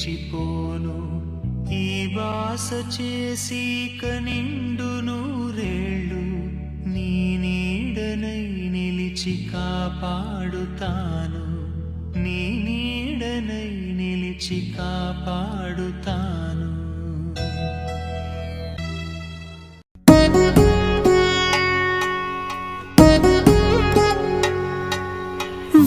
నిలిచిపోను ఈ బాస చేసి కనిండు నూరేళ్ళు నీ నీడనై నిలిచి కాపాడుతాను నీ నీడనై నిలిచి కాపాడుతాను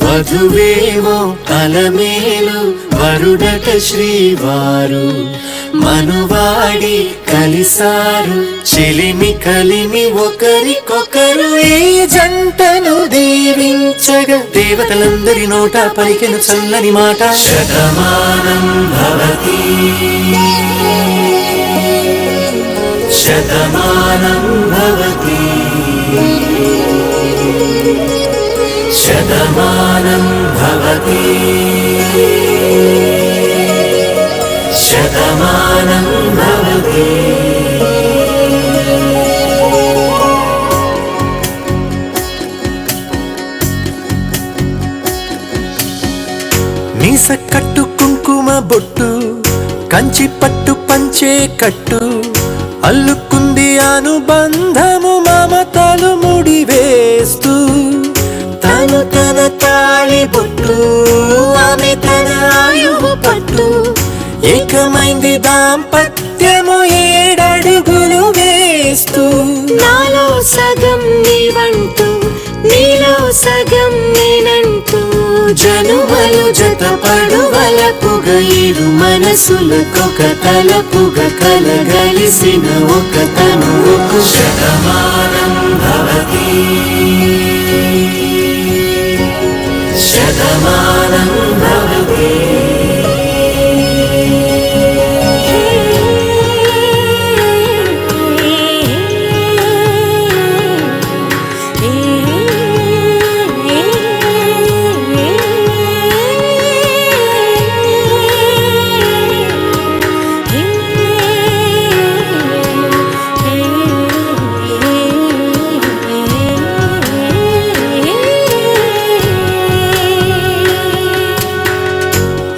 వధువేమో అలమేలు వరుడట శ్రీవారు మనువాడి కలిసారు చెలిమి కలిమి ఒకరికొకరు ఈ జంటను దీవించగా దేవతలందరి నోట పలికెను చల్లని మాట శతమానం భవతి శతమానం భవతి శతమానం భవతి శతమానం భవతి మీస కట్టు కుంకుమ బొట్టు కంచి పట్టు పంచే కట్టు అల్లుకుంది అనుబంధము మమతలు ముడివేస్తూ తను తన తాళి బొట్టు ఆమె తన ఆయువు పట్టు ఏకమైంది దాంపత్యము 7 అడుగులు వేస్తూ నాలో సగం నీవంటూ నీలో సగం నేనంటూ జనుమలు జతపడువలపుగ ఇరు మనసులకొక తలపుగ కలగలిసిన ఒక తనువుకు శతమానం భవతి శతమానం భవతి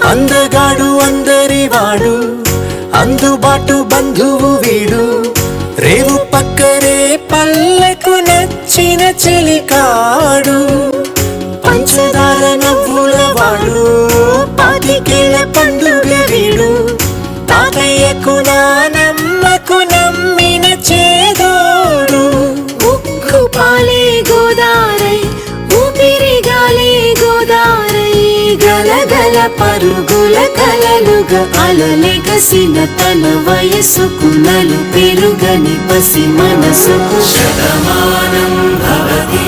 అందగాడు అందరివాడు అందుబాటు బంధువు వీడు రేవు పక్కరే పల్లెకు నచ్చిన చెలికాడు పంచదార నవ్వుల వాడు పాతికేల పండుగ వీడు తాతయ్యకు నానమ్మకు నమ్మిన చేదోడు ఉక్కు పాలే గోదారై ఊపిరిగాలే గోదారై గలగల పరుగుల కలలుగా అలలెగసిన తన వయసుకు నలు పెరుగని పసి మనసుకు శతమానం భవతి